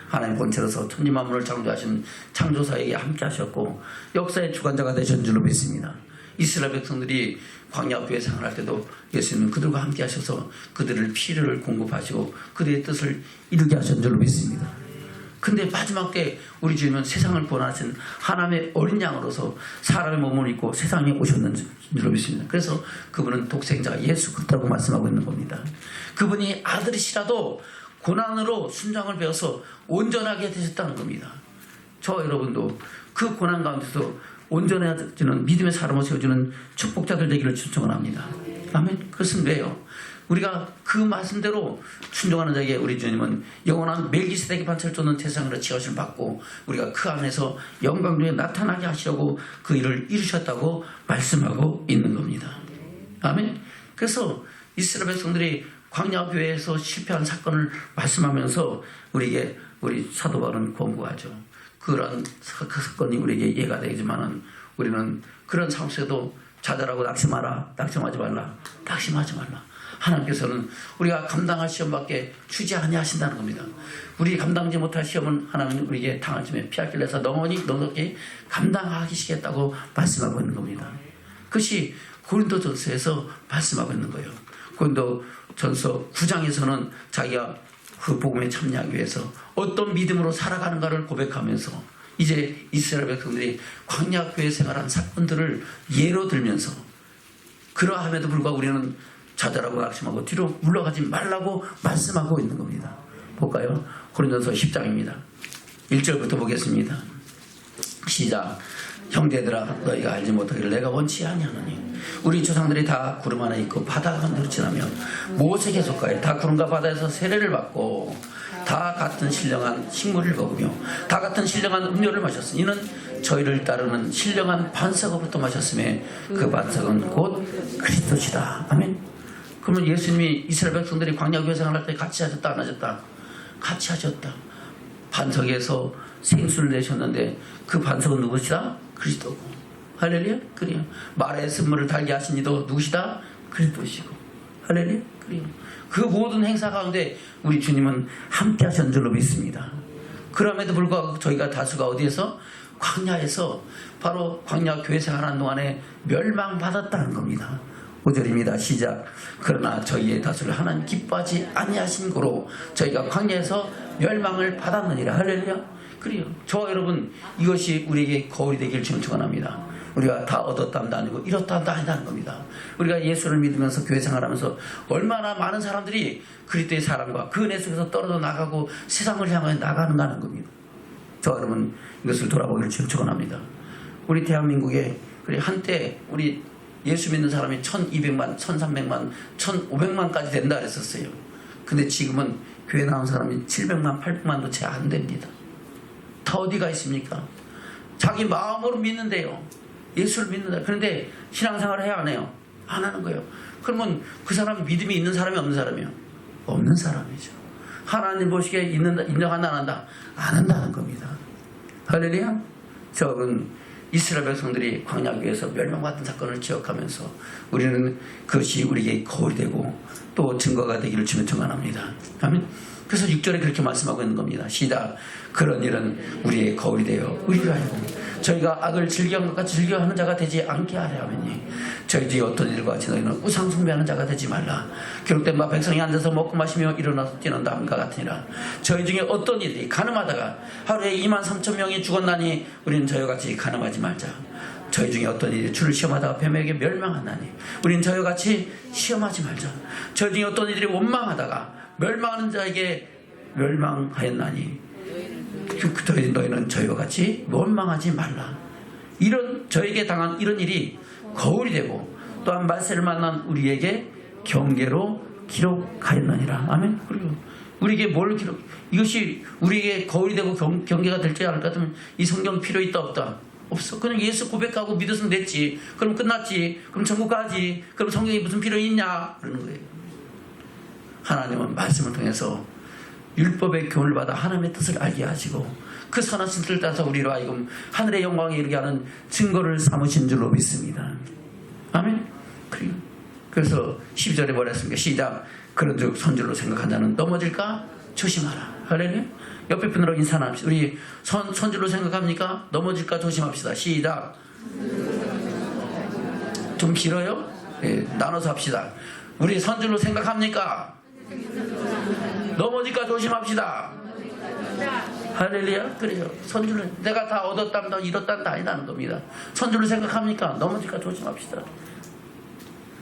하나님 본체로서 천지 만물을 창조하신 창조사에게 함께 하셨고 역사의 주관자가 되신 줄로 믿습니다. 이스라엘 백성들이 광야 교회 생활할 때도 예수님은 그들과 함께 하셔서 그들을 피를 공급하시고 그들의 뜻을 이루게 하신 줄로 믿습니다. 근데 마지막 때 우리 주님은 세상을 구원하신 하나님의 어린 양으로서 사람의 몸을 입고 세상에 오셨는 줄로 믿습니다. 그래서 그분은 독생자 예수 그리스도라고 말씀하고 있는 겁니다. 그분이 아들이시라도 고난으로 순종을 배워서 온전하게 되셨다는 겁니다. 저 여러분도 그 고난 가운데서 온전해지는 믿음의 사람을 세워주는 축복자들 되기를 축원합니다. 아멘. 그것은 왜요? 우리가 그 말씀대로 순종하는 자에게 우리 주님은 영원한 멜기세덱의 반차를 쫓는 대상으로 지어심을 받고 우리가 그 안에서 영광 중에 나타나게 하시려고 그 일을 이루셨다고 말씀하고 있는 겁니다. 아멘. 그래서 이스라엘 백성들이 광야 교회에서 실패한 사건을 말씀하면서 우리에게 우리 사도 바울은 권고하죠. 그런 그 사건이 우리에게 이해가 되지만은 우리는 그런 상황 속에도 좌절하고 낙심하지 말라. 하나님께서는 우리가 감당할 시험밖에 주지 아니하신다는 겁니다. 우리 감당하지 못할 시험은 하나님은 우리에게 당하심에 피할 길을 내서 넉넉히 감당하시겠다고 말씀하고 있는 겁니다. 그것이 고린도전서에서 말씀하고 있는 거예요. 고린도전서 9장에서는 자기가 그 복음에 참여하기 위해서 어떤 믿음으로 살아가는가를 고백하면서 이제 이스라엘 백성들이 광야 교회 생활한 사건들을 예로 들면서 그러함에도 불구하고 우리는 좌절하고 낙심하고 뒤로 물러가지 말라고 말씀하고 있는 겁니다. 볼까요? 고린도서 10장입니다. 1절부터 보겠습니다. 시작. 형제들아 너희가 알지 못하기를 내가 원치 아니하노니 우리 조상들이 다 구름 안에 있고 바다 가운데로 지나며 모세계 속가에 다 구름과 바다에서 세례를 받고 다 같은 신령한 식물을 먹으며 다 같은 신령한 음료를 마셨으니 이는 저희를 따르는 신령한 반석으로부터 마셨음에 그 반석은 곧 그리스도시라. 아멘. 그러면 예수님이 이스라엘 백성들이 광야 교회 생활할 때 같이 하셨다 안 하셨다? 같이 하셨다. 반석에서 생수를 내셨는데 그 반석은 누구시다? 그리스도고. 할렐루야. 그래요. 말의 쓴물을 달게 하신 이도 누구시다? 그리스도시고. 할렐루야. 그래요. 그 모든 행사 가운데 우리 주님은 함께 하신 줄로 믿습니다. 그럼에도 불구하고 저희가 다수가 어디에서? 광야에서 바로 광야 교회 생활하는 동안에 멸망받았다는 겁니다. 5절입니다. 시작. 그러나 저희의 다수를 하나님 기뻐하지 아니하신 고로 저희가 광야에서 멸망을 받았느니라. 할렐루야. 그래요. 저와 여러분 이것이 우리에게 거울이 되길 축원합니다. 우리가 다 얻었다도 아니고 잃었다도 아니다는 겁니다. 우리가 예수를 믿으면서 교회 생활하면서 얼마나 많은 사람들이 그리스도의 사랑과 그 은혜 속에서 떨어져 나가고 세상을 향해 나가는가 하는 겁니다. 저와 여러분 이것을 돌아보기를 축원합니다. 우리 대한민국에 한때 우리 예수 믿는 사람이 1200만, 1300만, 1500만까지 된다 그랬었어요. 근데 지금은 교회 나온 사람이 700만, 800만도 채 안 됩니다. 다 어디가 있습니까? 자기 마음으로 믿는데요. 예수를 믿는다. 그런데 신앙생활을 해야 안 해요? 안 하는 거예요. 그러면 그 사람은 믿음이 있는 사람이 없는 사람이요? 없는 사람이죠. 하나님 보시기에 인정한다 안 한다? 안 한다는 겁니다. 할렐루야. 저는 이스라엘 백성들이 광야교에서 멸망받은 사건을 기억하면서 우리는 그것이 우리에게 거울이 되고 또 증거가 되기를 주면 청원합니다. 아멘. 그래서 6절에 그렇게 말씀하고 있는 겁니다. 시작. 그런 일은 우리의 거울이 되어 우리를 알고 저희가 악을 즐겨하는 것과 즐겨하는 자가 되지 않게 하려 하니 저희 뒤에 어떤 일과 같이 너희는 우상 숭배하는 자가 되지 말라. 기록된 바 백성이 앉아서 먹고 마시며 일어나서 뛰는 다음과 같으니라. 저희 중에 어떤 이들이 가늠하다가 하루에 23,000명이 죽었나니 우리는 저희와 같이 가늠하지 말자. 저희 중에 어떤 이들이 주를 시험하다가 뱀에게 멸망하나니 우리는 저희와 같이 시험하지 말자. 저희 중에 어떤 이들이 원망하다가 멸망하는 자에게 멸망하였나니 너희는 저희와 같이 원망하지 말라. 이런 저에게 당한 이런 일이 거울이 되고 또한 말세를 만난 우리에게 경계로 기록하였느니라. 아멘. 그리고 우리에게 뭘 기록? 이것이 우리에게 거울이 되고 경계가 될지 않을 것 같으면 이 성경 필요 있다 없다? 없어. 그냥 예수 고백하고 믿었으면 됐지. 그럼 끝났지. 그럼 천국 가지. 그럼 성경이 무슨 필요 있냐? 그러는 거예요. 하나님은 말씀을 통해서 율법의 교훈을 받아 하나님의 뜻을 알게 하시고 그 선하신 뜻을 따라서 우리로 하여금 하늘의 영광에 이르게 하는 증거를 삼으신 줄로 믿습니다. 아멘. 그래서 12절에 뭐라 했습니까? 시작. 그런즉 선줄로 생각한 자는 넘어질까 조심하라. 할렐루야. 옆에 분으로 인사합시다. 우리 선줄로 생각합니까? 넘어질까 조심합시다. 시작. 좀 길어요? 네, 나눠서 합시다. 우리 선줄로 생각합니까? 넘어질까 조심합시다. 할렐루야. 그래요. 선줄로 내가 다 얻었다 잃었다 다 아니다는 겁니다. 선줄로 생각합니까? 넘어질까 조심합시다.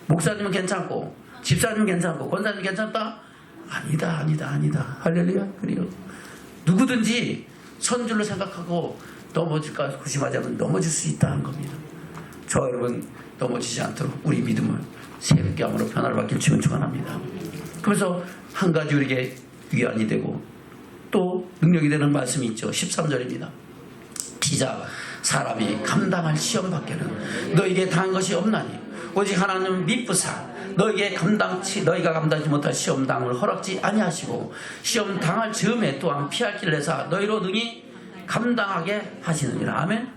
목사님은 괜찮고 집사님은 괜찮고 권사님은 괜찮다? 아니다. 할렐루야. 그래요. 누구든지 선줄로 생각하고 넘어질까 조심하자면 넘어질 수 있다는 겁니다. 저 여러분 넘어지지 않도록 우리 믿음을 새롭게 함으로 변화를 받길 주면 축원합니다. 그래서 한 가지 우리에게 위안이 되고 또 능력이 되는 말씀이 있죠. 13절입니다. 시작. 사람이 감당할 시험 밖에는 너에게 당한 것이 없나니 오직 하나님은 미쁘사 너희가 감당하지 못할 시험 당을 허락지 아니하시고 시험 당할 즈음에 또한 피할 길을 내사 너희로 능히 감당하게 하시느니라. 아멘.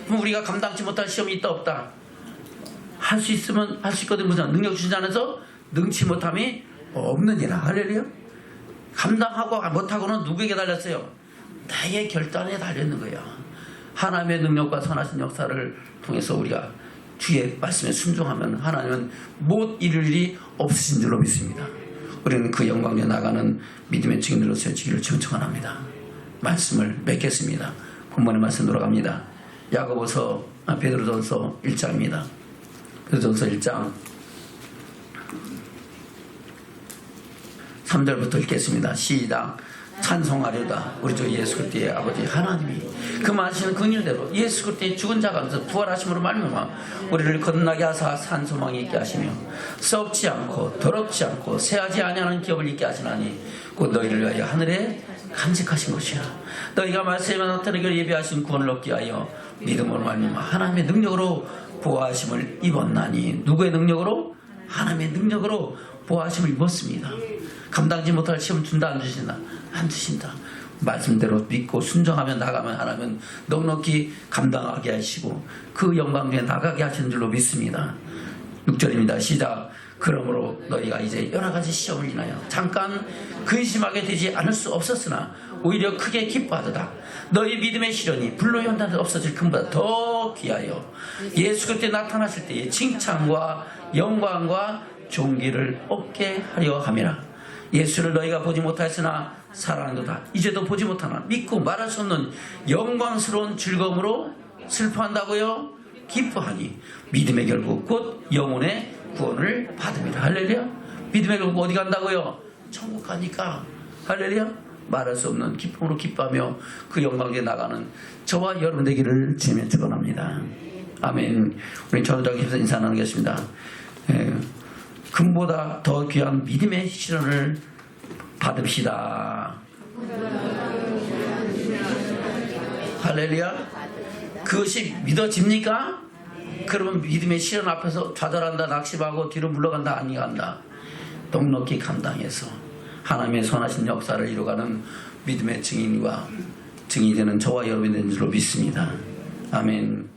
그럼 우리가 감당치 못할 시험이 있다 없다? 할 수 있으면 할 수 있거든. 무슨 능력 주신 자에서 능치 못함이 없느니라. 할렐루야. 감당하고 못하고는 누구에게 달렸어요? 나의 결단에 달려있는 거야. 하나님의 능력과 선하신 역사를 통해서 우리가 주의 말씀에 순종하면 하나님은 못 이룰 일이 없으신 줄로 믿습니다. 우리는 그 영광에 나가는 믿음의 증인들로 세워지기를 축원합니다. 말씀을 맺겠습니다. 본문의 말씀 돌아갑니다. 베드로전서 1장입니다. 베드로전서 1장 3절부터 읽겠습니다. 시작. 찬송하려다 우리 주 예수 그리스도의 아버지 하나님이 그 많으신 긍휼대로 예수 그리스도의 죽은 자 가운데서 부활하심으로 말미암아 우리를 거듭나게 하사 산 소망이 있게 하시며 썩지 않고 더럽지 않고 새하지 아니하는 기업을 있게 하시나니 곧 너희를 위하여 하늘에 간직하신 것이라. 너희가 말씀에 나타나기를 예비하신 구원을 얻게 하여 믿음으로 말미암아 하나님의 능력으로 보호하심을 입었나니. 누구의 능력으로? 하나님의 능력으로 보호하심을 입었습니다. 감당지 못할 시험 준다 안 주신다? 안 주신다. 말씀대로 믿고 순종하며 나가면 하나님은 넉넉히 감당하게 하시고 그 영광 중에 나가게 하시는 줄로 믿습니다. 6절입니다. 시작. 그러므로 너희가 이제 여러 가지 시험을 인하여 잠깐 근심하게 되지 않을 수 없었으나 오히려 크게 기뻐하도다. 너희 믿음의 시련이 불로 연단해서 없어질 금보다 더 귀하여 예수 그리스도에 나타나실 때의 칭찬과 영광과 존귀를 얻게 하려 함이라. 예수를 너희가 보지 못하였으나 사랑하도다. 이제도 보지 못하나 믿고 말할 수 없는 영광스러운 즐거움으로 슬퍼한다고요? 기뻐하니 믿음의 결국 곧 영혼의 구원을 받음이라. 할렐루야. 믿음의 결국 어디 간다고요? 천국 가니까. 할렐루야. 말할 수 없는 기쁨으로 기뻐하며 그 영광에 나가는 저와 여러분 되기를 주님의 축원합니다. 아멘. 우리 전도자께서 인사 나누겠습니다. 금보다 더 귀한 믿음의 시련을 받읍시다. 할렐루야. 그것이 믿어집니까? 그러면 믿음의 시련 앞에서 좌절한다, 낙심하고 뒤로 물러간다, 아니간다. 넉넉히 감당해서 하나님의 선하신 역사를 이루어가는 믿음의 증인이 되는 저와 여러분이 되는 줄로 믿습니다. 아멘.